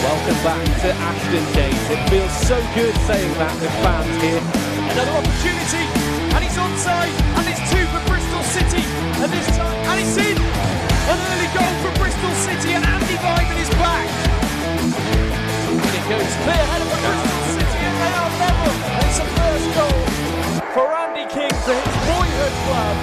Welcome back to Ashton Gate. It feels so good saying that with fans here. Another opportunity, and he's onside, and it's 2 for Bristol City, and this time, and it's in! An early goal for Bristol City, and Andy Vyman is back! And it goes clear header for Bristol City, and they are level, and it's a first goal for Andy King for his boyhood club.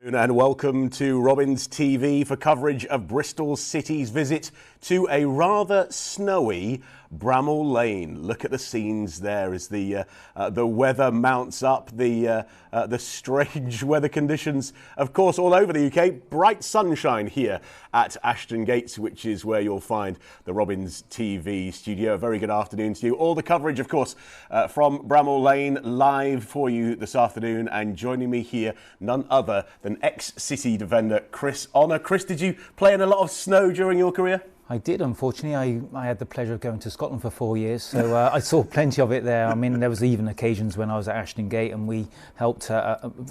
And welcome to Robins TV for coverage of Bristol City's visit to a rather snowy Bramall Lane. Look at the scenes there as the weather mounts up, the strange weather conditions, of course, all over the UK. Bright sunshine here at Ashton Gates, which is where you'll find the Robins TV studio. A very good afternoon to you. All the coverage, of course, from Bramall Lane live for you this afternoon. And joining me here, none other than ex-City defender Chris Honor. Chris, did you play in a lot of snow during your career? I did, unfortunately. I had the pleasure of going to Scotland for 4 years, so I saw plenty of it there. I mean, there was even occasions when I was at Ashton Gate and we helped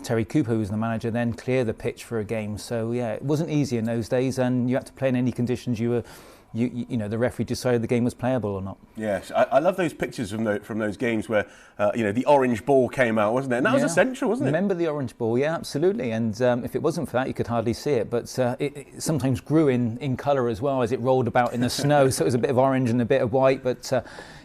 Terry Cooper, who was the manager then, clear the pitch for a game. So yeah, it wasn't easy in those days, and you had to play in any conditions you know, the referee decided the game was playable or not. Yes, I love those pictures from those games where, the orange ball came out, wasn't it? And that was essential, wasn't it? Remember the orange ball? Yeah, absolutely. And if it wasn't for that, you could hardly see it. But it sometimes grew in colour as well as it rolled about in the snow. So it was a bit of orange and a bit of white. But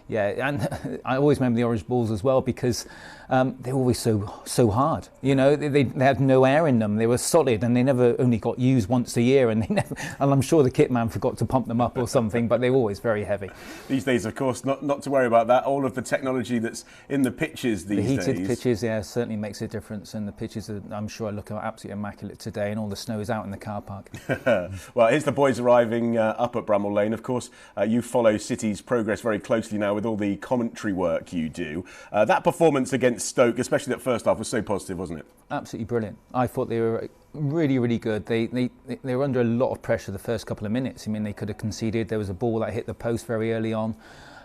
yeah, and I always remember the orange balls as well because they were always so hard. You know, they had no air in them. They were solid, and they never only got used once a year. And and I'm sure the kit man forgot to pump them up or something. But they were always very heavy. These days, of course, not to worry about that. All of the technology that's in the pitches these days. The heated pitches, yeah, certainly makes a difference. And the pitches, I'm sure, are looking absolutely immaculate today. And all the snow is out in the car park. Well, here's the boys arriving up at Bramall Lane. Of course, you follow City's progress very closely now with all the commentary work you do. That performance against Stoke, especially that first half, was so positive, wasn't it? Absolutely brilliant. I thought they were really, really good. They were under a lot of pressure the first couple of minutes. I mean, they could have conceded. There was a ball that hit the post very early on.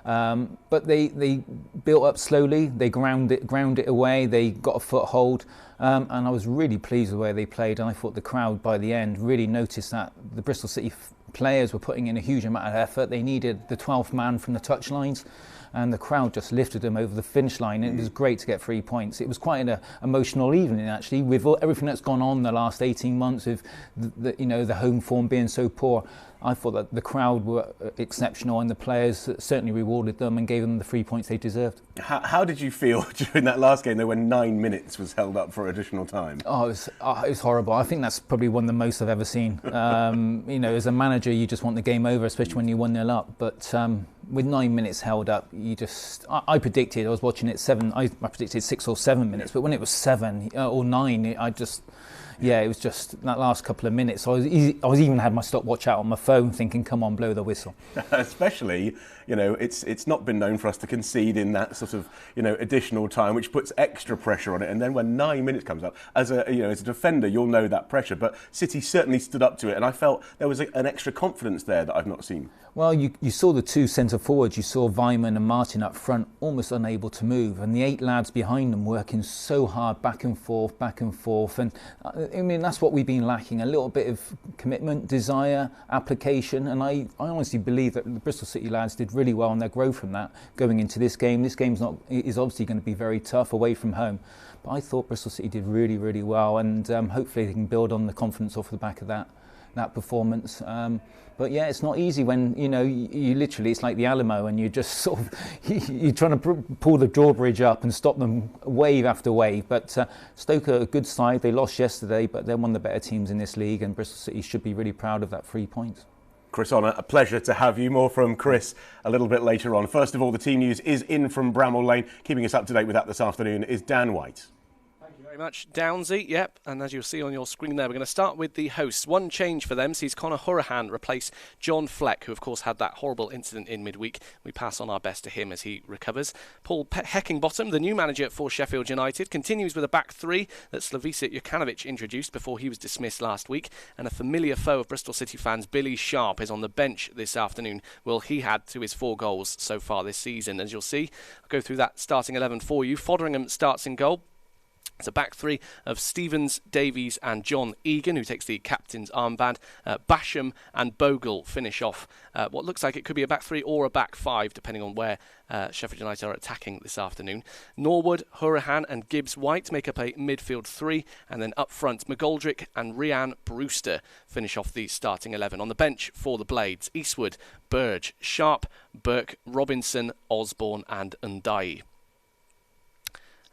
But they built up slowly. They ground it away. They got a foothold. And I was really pleased with the way they played. And I thought the crowd by the end really noticed that the Bristol City players were putting in a huge amount of effort. They needed the 12th man from the touchlines. And the crowd just lifted them over the finish line. And it was great to get 3 points. It was quite an emotional evening, actually, with everything that's gone on the last 18 months, with the home form being so poor. I thought that the crowd were exceptional, and the players certainly rewarded them and gave them the 3 points they deserved. How did you feel during that last game, though, when 9 minutes was held up for additional time? Oh, it was horrible. I think that's probably one of the most I've ever seen. As a manager, you just want the game over, especially when you're 1-0 up. But with 9 minutes held up, I predicted, I was watching it I predicted 6 or 7 minutes, but when it was 7 or 9, it was just that last couple of minutes. I was even had my stopwatch out on my phone thinking, come on, blow the whistle. Especially, it's not been known for us to concede in that sort of, additional time, which puts extra pressure on it. And then when 9 minutes comes up, as a defender, you'll know that pressure. But City certainly stood up to it. And I felt there was an extra confidence there that I've not seen. Well, you saw the two centre forwards. You saw Vyman and Martin up front, almost unable to move. And the 8 lads behind them working so hard, back and forth. And I mean, that's what we've been lacking, a little bit of commitment, desire, application. And I honestly believe that the Bristol City lads did really well, and they'll grow from that going into this game. This game is obviously going to be very tough away from home. But I thought Bristol City did really, really well. And hopefully they can build on the confidence off the back of that performance. But yeah, it's not easy when, you literally, it's like the Alamo and you just sort of, you're trying to pull the drawbridge up and stop them wave after wave. But Stoke are a good side. They lost yesterday, but they're one of the better teams in this league, and Bristol City should be really proud of that 3 points. Chris Honor, a pleasure to have you. More from Chris a little bit later on. First of all, the team news is in from Bramall Lane. Keeping us up to date with that this afternoon is Dan White. Very much, Downsy, yep, and as you'll see on your screen there, we're going to start with the hosts. One change for them sees Conor Hourihane replace John Fleck, who of course had that horrible incident in midweek. We pass on our best to him as he recovers. Paul Heckingbottom, the new manager for Sheffield United, continues with a back three that Slavica Jokanovic introduced before he was dismissed last week, and a familiar foe of Bristol City fans, Billy Sharp, is on the bench this afternoon. Well, he had to his 4 goals so far this season. As you'll see, I'll go through that starting 11 for you. Foderingham starts in goal. It's a back three of Stevens, Davies and John Egan, who takes the captain's armband. Basham and Bogle finish off what looks like it could be a back three or a back five, depending on where Sheffield United are attacking this afternoon. Norwood, Hourihan and Gibbs-White make up a midfield three, and then up front, McGoldrick and Rhian Brewster finish off the starting 11. On the bench for the Blades, Eastwood, Burge, Sharp, Burke, Robinson, Osborne and Undayi.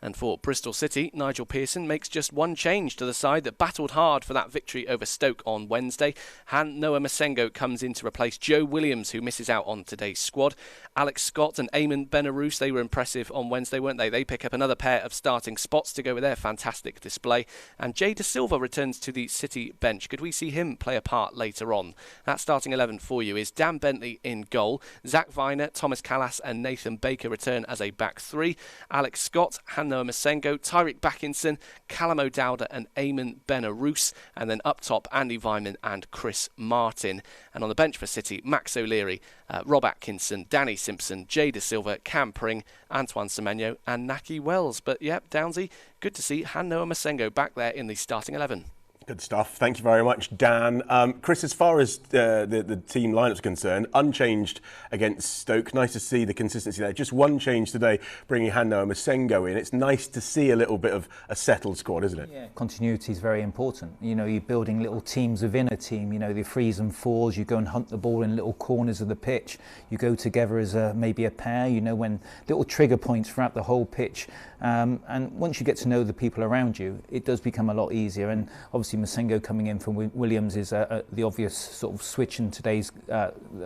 And for Bristol City, Nigel Pearson makes just one change to the side that battled hard for that victory over Stoke on Wednesday. Noah Masengo comes in to replace Joe Williams, who misses out on today's squad. Alex Scott and Eamon Benarous, they were impressive on Wednesday, weren't they? They pick up another pair of starting spots to go with their fantastic display. And Jay De Silva returns to the City bench. Could we see him play a part later on? That starting 11 for you is Dan Bentley in goal. Zach Viner, Thomas Callas and Nathan Baker return as a back three. Alex Scott, Noah Masengo, Tyreek Backinson, Callum O'Dowda and Eamon Benarous, and then up top Andy Vyman and Chris Martin. And on the bench for City, Max O'Leary, Rob Atkinson, Danny Simpson, Jay De Silva, Cam Pring, Antoine Semenyo and Naki Wells. But yep, Downsy, good to see Noah Masengo back there in the starting 11. Good stuff. Thank you very much, Dan. Chris, as far as the team lineup's concerned, unchanged against Stoke. Nice to see the consistency there. Just one change today, bringing Noah Masengo in. It's nice to see a little bit of a settled squad, isn't it? Yeah, continuity is very important. You know, you're building little teams within a team. You know, the threes and fours. You go and hunt the ball in little corners of the pitch. You go together as maybe a pair. You know, when little trigger points throughout the whole pitch. And once you get to know the people around you, it does become a lot easier. And obviously Masengo coming in from Williams is the obvious sort of switch in today's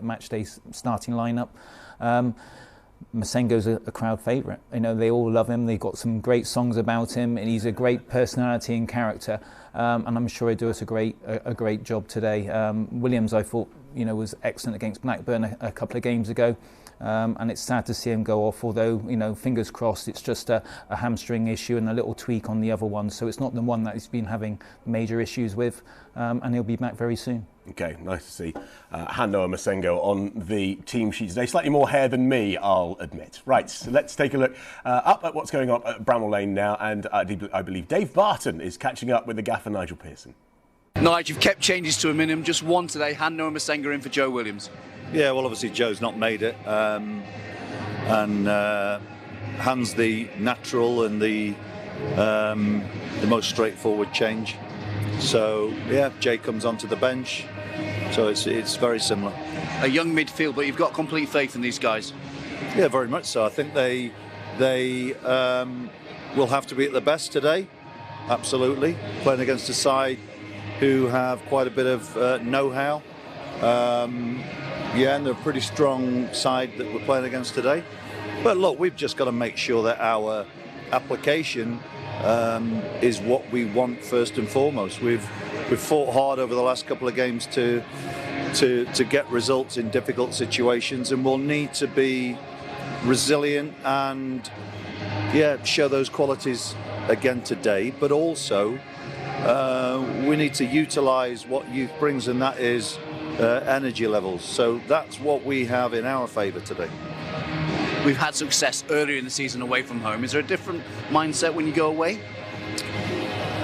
match day starting lineup. Masengo's a crowd favourite. You know, they all love him. They've got some great songs about him, and he's a great personality and character. And I'm sure he'll do us a great job today. Williams, I thought, you know, was excellent against Blackburn a couple of games ago. And it's sad to see him go off, although, you know, fingers crossed, it's just a hamstring issue and a little tweak on the other one, so it's not the one that he's been having major issues with, and he'll be back very soon. Okay, nice to see Noah Masengo on the team sheet today. Slightly more hair than me, I'll admit. Right, so let's take a look up at what's going on at Bramall Lane now, and I believe Dave Barton is catching up with the gaffer Nigel Pearson. Nigel, you've kept changes to a minimum, just one today. Noah Masengo in for Joe Williams. Yeah, well, obviously Joe's not made it, and Han's the natural and the most straightforward change. So yeah, Jay comes onto the bench, so it's very similar. A young midfield, but you've got complete faith in these guys. Yeah, very much so. I think they will have to be at their best today. Absolutely, playing against a side who have quite a bit of know-how. Yeah, and they're a pretty strong side that we're playing against today. But look, we've just got to make sure that our application is what we want first and foremost. We've fought hard over the last couple of games to get results in difficult situations, and we'll need to be resilient and show those qualities again today. But also, we need to utilise what youth brings, and that is energy levels. So that's what we have in our favour today. We've had success earlier in the season away from home. Is there a different mindset when you go away?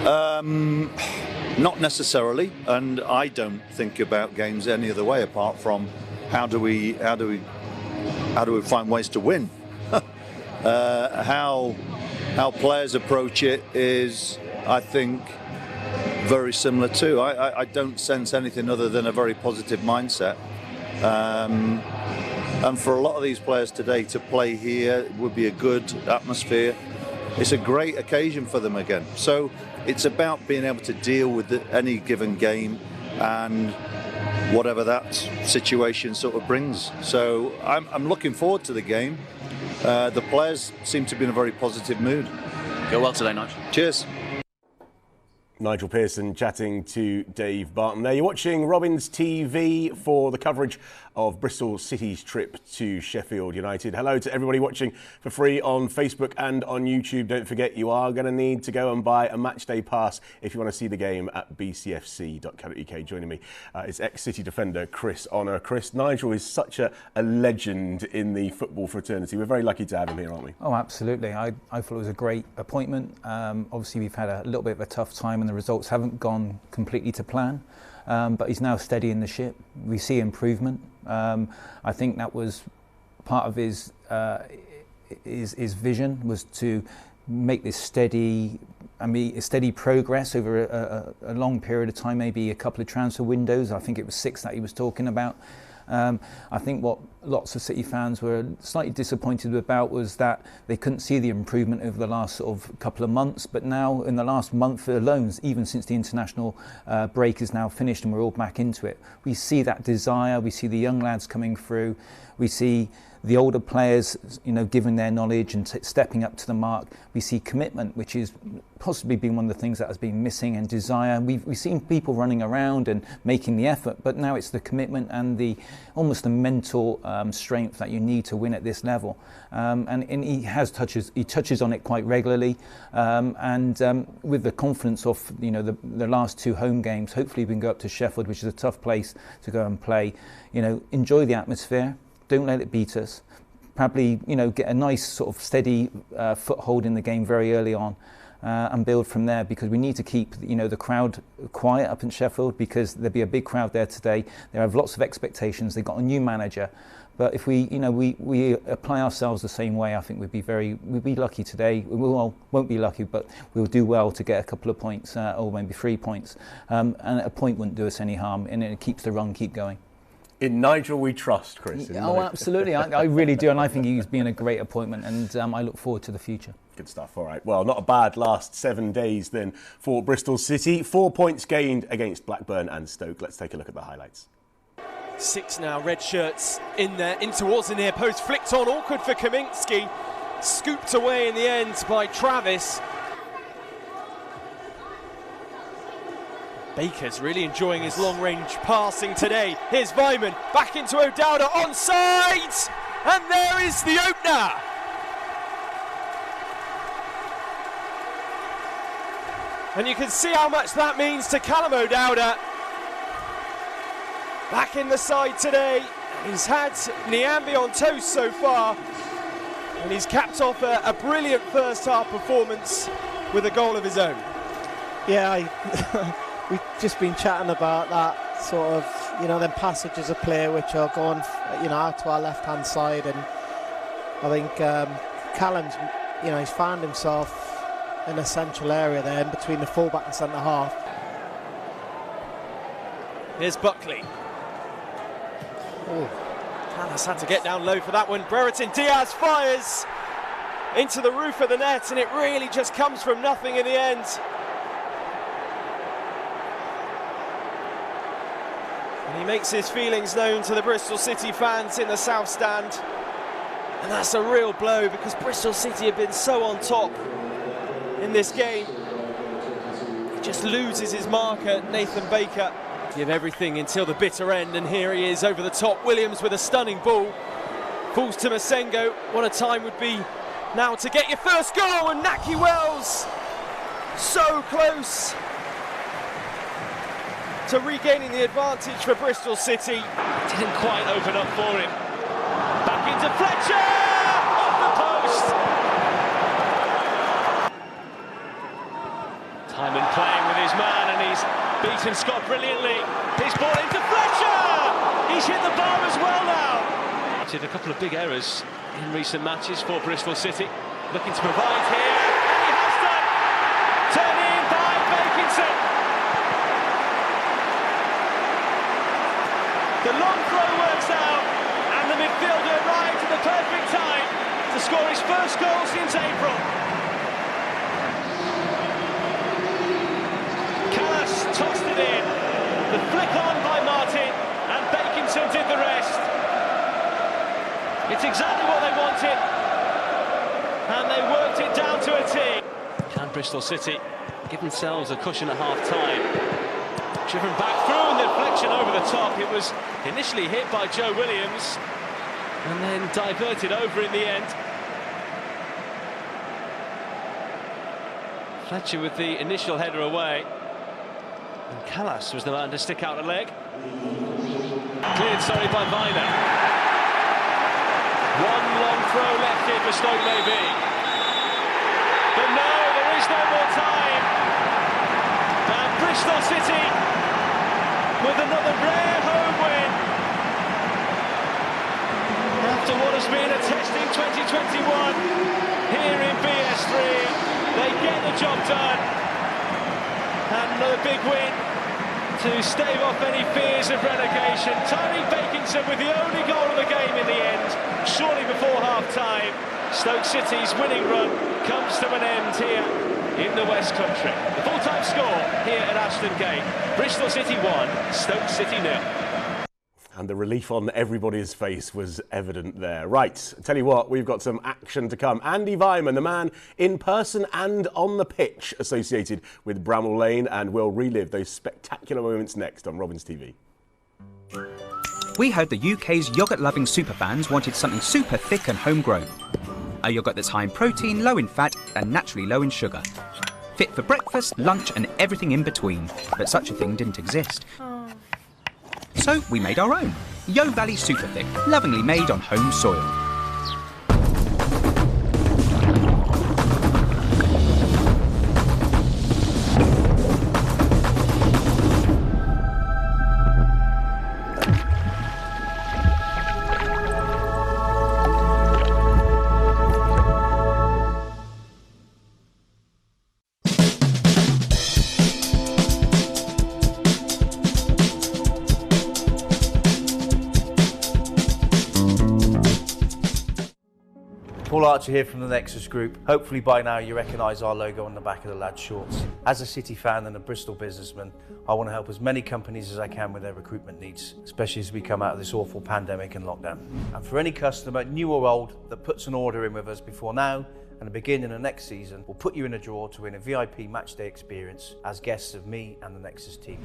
Not necessarily, and I don't think about games any other way apart from how do we find ways to win. How players approach it is, I think, very similar too. I don't sense anything other than a very positive mindset. And for a lot of these players today to play here would be a good atmosphere. It's a great occasion for them again. So it's about being able to deal with any given game and whatever that situation sort of brings. So I'm looking forward to the game. The players seem to be in a very positive mood. Go well today, Nigel. Cheers. Nigel Pearson chatting to Dave Barton there. You're watching Robins TV for the coverage of Bristol City's trip to Sheffield United. Hello to everybody watching for free on Facebook and on YouTube. Don't forget, you are going to need to go and buy a matchday pass if you want to see the game at bcfc.co.uk. Joining me is ex-City defender Chris Honor. Chris, Nigel is such a legend in the football fraternity. We're very lucky to have him here, aren't we? Oh, absolutely. I thought it was a great appointment. Obviously, we've had a little bit of a tough time and the results haven't gone completely to plan. But he's now steadying the ship. We see improvement. I think that was part of his vision, was to make this steady progress over a long period of time, maybe a couple of transfer windows. I think it was 6 that he was talking about. I think what lots of City fans were slightly disappointed about was that they couldn't see the improvement over the last sort of couple of months, but now in the last month alone, even since the international break is now finished and we're all back into it, we see that desire, we see the young lads coming through, we see the older players, giving their knowledge and stepping up to the mark. We see commitment, which is possibly been one of the things that has been missing, and desire. We've seen people running around and making the effort, but now it's the commitment and almost the mental strength that you need to win at this level. And he touches on it quite regularly, and with the confidence of the last 2 home games, hopefully we can go up to Sheffield, which is a tough place to go and play. Enjoy the atmosphere. Don't let it beat us. Probably, get a nice sort of steady foothold in the game very early on, and build from there, because we need to keep, the crowd quiet up in Sheffield, because there'll be a big crowd there today. They have lots of expectations. They've got a new manager, but if we apply ourselves the same way, I think we'd be lucky today. We won't be lucky, but we'll do well to get a couple of points, or maybe 3 points. And a point wouldn't do us any harm, and it keeps the run keep going. In Nigel we trust, Chris. Oh, absolutely. I really do, and I think he's been a great appointment, and I look forward to the future. Good stuff. All right. Well, not a bad last 7 days then for Bristol City. 4 points gained against Blackburn and Stoke. Let's take a look at the highlights. 6 now, red shirts in there, in towards the near post, flicked on, awkward for Kaminski, scooped away in the end by Travis. Baker's really enjoying his long-range passing today. Here's Vyman, back into O'Dowda, onside! And there is the opener! And you can see how much that means to Callum O'Dowda. Back in the side today. He's had Niambi on toast so far. And he's capped off a brilliant first-half performance with a goal of his own. Yeah, we've just been chatting about that sort of, them passages of play which are going, out to our left-hand side, and I think Callum's, he's found himself in a central area there in between the full-back and centre-half. Here's Buckley. Palace had to get down low for that one. Brereton Diaz fires into the roof of the net, and it really just comes from nothing in the end. And he makes his feelings known to the Bristol City fans in the South Stand. And that's a real blow, because Bristol City have been so on top in this game. He just loses his marker, Nathan Baker. Give everything until the bitter end, and here he is over the top. Williams with a stunning ball. Falls to Masengo. What a time would be now to get your first goal, and Naki Wells so close to regaining the advantage for Bristol City. Didn't quite open up for him. Back into Fletcher! Off the post! Timon playing with his man, and he's beaten Scott brilliantly. His ball into Fletcher! He's hit the bar as well now. Did a couple of big errors in recent matches for Bristol City. Looking to provide here, and he has done! Turn in by Bakinson. The long throw works out, and the midfielder arrived at the perfect time to score his first goal since April. Callas tossed it in, the flick on by Martin, and Bakinson did the rest. It's exactly what they wanted, and they worked it down to a T. Can Bristol City give themselves a cushion at half-time. Driven back through and deflection over the top. It was initially hit by Joe Williams and then diverted over in the end. Fletcher with the initial header away. And Callas was the man to stick out a leg. Cleared, sorry, by Viner. One long throw left here for Stoke maybe. But no, there is no more time. And Bristol City with another rare home win. After what has been a testing 2021 here in BS3, they get the job done. And another big win to stave off any fears of relegation. Tyree Bakinson with the only goal of the game in the end, shortly before half-time. Stoke City's winning run comes to an end here in the West Country. The full-time score here at Ashton Gate. Bristol City 1, Stoke City 0. And the relief on everybody's face was evident there. Right, tell you what, we've got some action to come. Andy Vyman, the man in person and on the pitch associated with Bramall Lane, and we'll relive those spectacular moments next on Robins TV. We heard the UK's yoghurt-loving superfans wanted something super thick and homegrown. A yoghurt that's high in protein, low in fat and naturally low in sugar. Fit for breakfast, lunch and everything in between. But such a thing didn't exist. So we made our own. Yo Valley Super Thick, lovingly made on home soil. Paul Archer here from the Nexus Group. Hopefully by now you recognise our logo on the back of the lads' shorts. As a City fan and a Bristol businessman, I want to help as many companies as I can with their recruitment needs, especially as we come out of this awful pandemic and lockdown. And for any customer, new or old, that puts an order in with us before now and the beginning of next season, we'll put you in a draw to win a VIP matchday experience as guests of me and the Nexus team.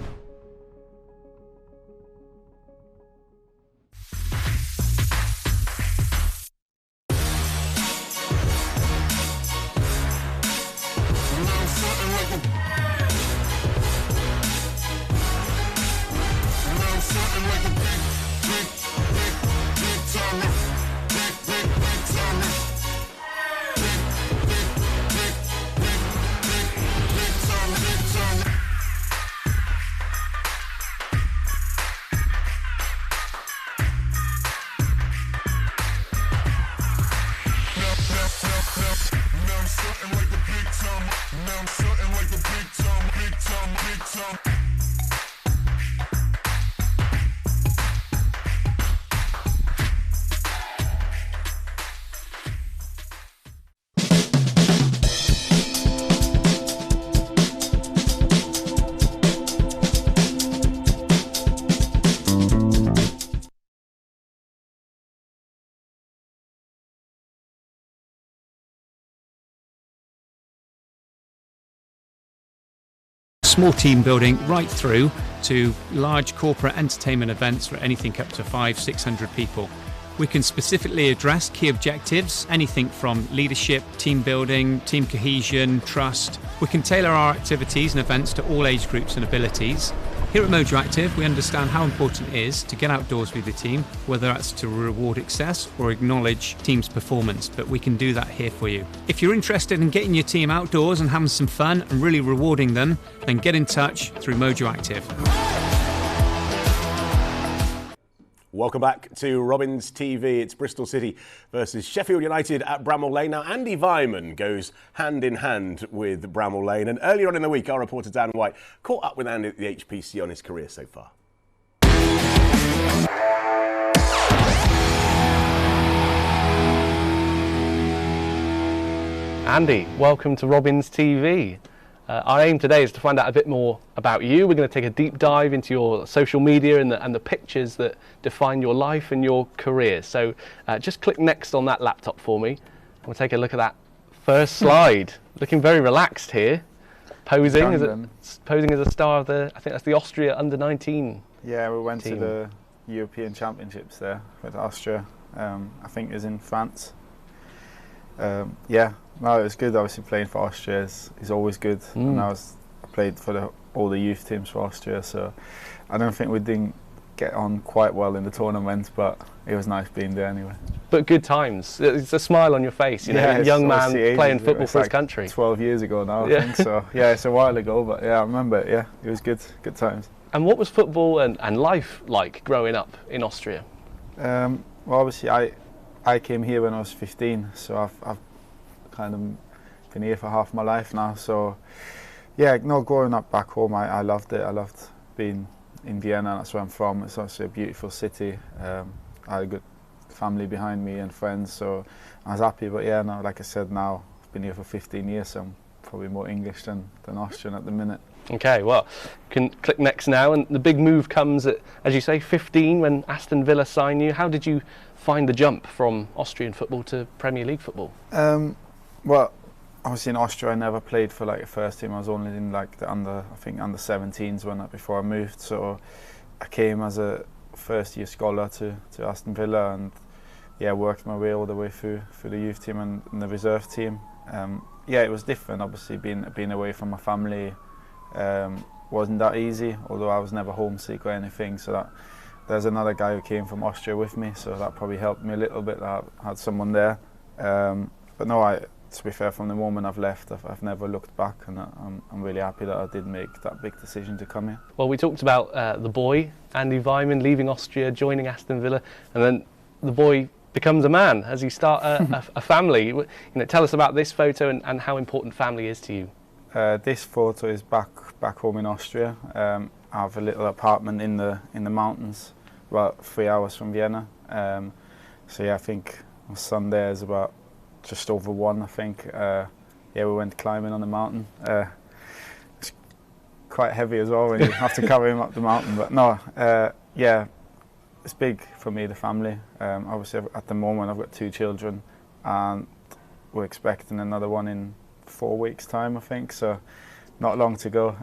Small team building right through to large corporate entertainment events for anything up to 500-600 people. We can specifically address key objectives, anything from leadership, team building, team cohesion, trust. We can tailor our activities and events to all age groups and abilities. Here at Mojo Active, we understand how important it is to get outdoors with the team, whether that's to reward success or acknowledge team's performance, but we can do that here for you. If you're interested in getting your team outdoors and having some fun and really rewarding them, then get in touch through Mojo Active. Welcome back to Robins TV. It's Bristol City versus Sheffield United at Bramall Lane. Now, Andy Vyman goes hand in hand with Bramall Lane. And earlier on in the week, our reporter Dan White caught up with Andy at the HPC on his career so far. Andy, welcome to Robins TV. Our aim today is to find out a bit more about you. We're going to take a deep dive into your social media and the pictures that define your life and your career. So just click next on that laptop for me. We'll take a look at that first slide. Looking very relaxed here. posing as a star of the, I think that's the Austria under-19. Yeah, we went team. to the European Championships there with Austria. I think it was in France. Yeah, no, it was good. Obviously, playing for Austria is always good. And I played for all the youth teams for Austria, so I don't think we didn't get on quite well in the tournament, but it was nice being there anyway. But good times. It's a smile on your face, you know, a young man playing football for his country. 12 years ago now, I think. So yeah, it's a while ago, but yeah, I remember it. Yeah, it was good times. And what was football and life like growing up in Austria? Well, obviously, I came here when I was 15, so I've kind of been here for half my life now. So yeah, no, growing up back home, I loved it. I loved being in Vienna. That's where I'm from. It's also a beautiful city. I had a good family behind me and friends, so I was happy. But yeah, no, like I said, now I've been here for 15 years, so I'm probably more English than Austrian at the minute. Okay, well, can click next now, and the big move comes at, as you say, 15 when Aston Villa signed you. How did you find the jump from Austrian football to Premier League football? Well, obviously in Austria I never played for like the first team. I was only in like the under 17s before I moved. So I came as a first year scholar to Aston Villa, and yeah, worked my way all the way through the youth team and the reserve team. Yeah, it was different. Obviously, being away from my family wasn't that easy. Although I was never homesick or anything. So that there's another guy who came from Austria with me, so that probably helped me a little bit. That I had someone there. But no, to be fair, from the moment I've left, I've never looked back, and I'm really happy that I did make that big decision to come here. Well, we talked about the boy, Andy Weimann, leaving Austria, joining Aston Villa, and then the boy becomes a man as you start a family. You know, tell us about this photo and how important family is to you. This photo is back home in Austria. I have a little apartment in the mountains, about 3 hours from Vienna. So yeah, I think my son there is about just over 1, I think. Yeah, we went climbing on the mountain. It's quite heavy as well when you have to carry him up the mountain. But no, yeah, it's big for me, the family. Obviously, at the moment, I've got 2 children, and we're expecting another one in 4 weeks' time, I think. So not long to go.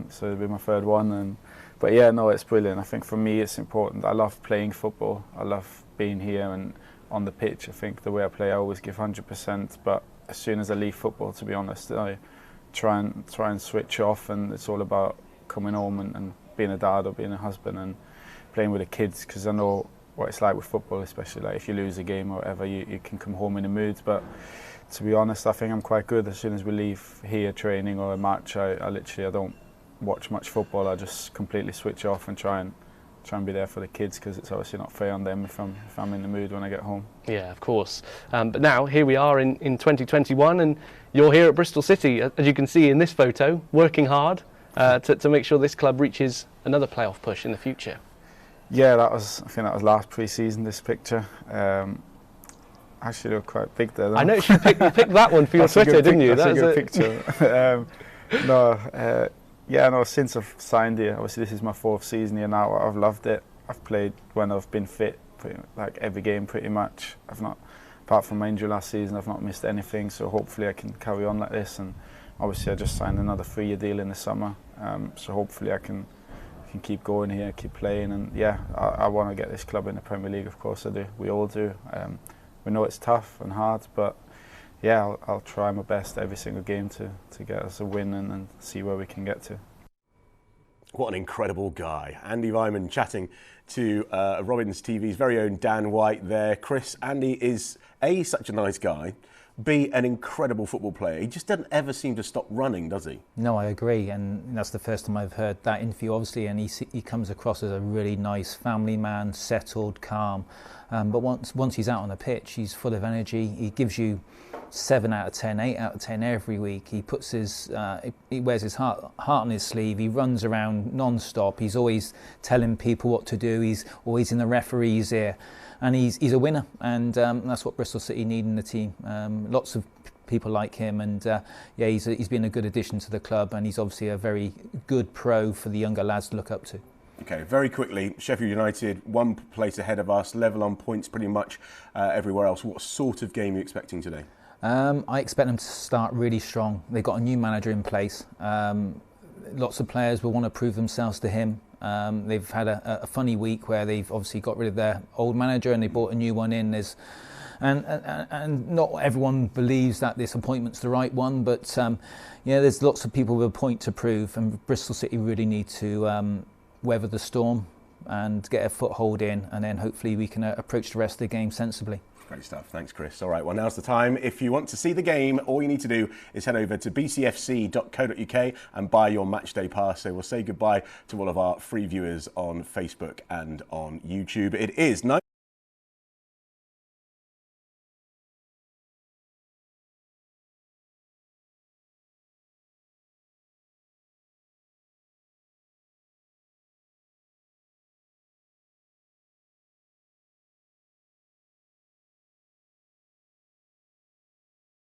So it'll be my 3rd one. But yeah, no, it's brilliant. I think for me, it's important. I love playing football. I love being here and on the pitch. I think the way I play, I always give 100%. But as soon as I leave football, to be honest, I try and switch off, and it's all about coming home and being a dad or being a husband and playing with the kids, because I know what it's like with football, especially like if you lose a game or whatever, you can come home in a mood. But to be honest, I think I'm quite good. As soon as we leave here training or a match, I don't watch much football. I just completely switch off and try and be there for the kids, because it's obviously not fair on them if I'm in the mood when I get home. Yeah, of course. But now here we are in 2021, and you're here at Bristol City, as you can see in this photo, working hard to make sure this club reaches another playoff push in the future. Yeah, I think that was last pre-season, this picture. Actually, they were quite big there. I noticed you picked that one for your Twitter, didn't you? That's a good picture. Yeah, no, since I've signed here, obviously this is my 4th season here now, I've loved it. I've played when I've been fit, like every game pretty much. Apart from my injury last season, I've not missed anything, so hopefully I can carry on like this. And obviously I just signed another 3-year deal in the summer, so hopefully I can keep going here, keep playing. And yeah, I want to get this club in the Premier League, of course I do. We all do. We know it's tough and hard, but yeah, I'll try my best every single game to get us a win and see where we can get to. What an incredible guy. Andy Weimann chatting to Robins TV's very own Dan White there. Chris, Andy is A, such a nice guy, B, an incredible football player. He just doesn't ever seem to stop running, does he? No, I agree, and that's the first time I've heard that interview, obviously, and he comes across as a really nice family man, settled, calm. But once he's out on the pitch, he's full of energy. He gives you 7 out of 10, 8 out of 10 every week. He puts he wears his heart on his sleeve. He runs around non-stop. He's always telling people what to do. He's always in the referee's ear, and he's a winner. And that's what Bristol City need in the team. Lots of people like him, and yeah, he's been a good addition to the club, and he's obviously a very good pro for the younger lads to look up to. Okay, very quickly, Sheffield United, 1 place ahead of us, level on points pretty much everywhere else. What sort of game are you expecting today? I expect them to start really strong. They've got a new manager in place. Lots of players will want to prove themselves to him. They've had a funny week where they've obviously got rid of their old manager and they brought a new one in. And not everyone believes that this appointment's the right one, but there's lots of people with a point to prove, and Bristol City really need to weather the storm and get a foothold in, and then hopefully we can approach the rest of the game sensibly. Great stuff. Thanks, Chris. All right, well, now's the time. If you want to see the game, all you need to do is head over to bcfc.co.uk and buy your matchday pass. So we'll say goodbye to all of our free viewers on Facebook and on YouTube. It is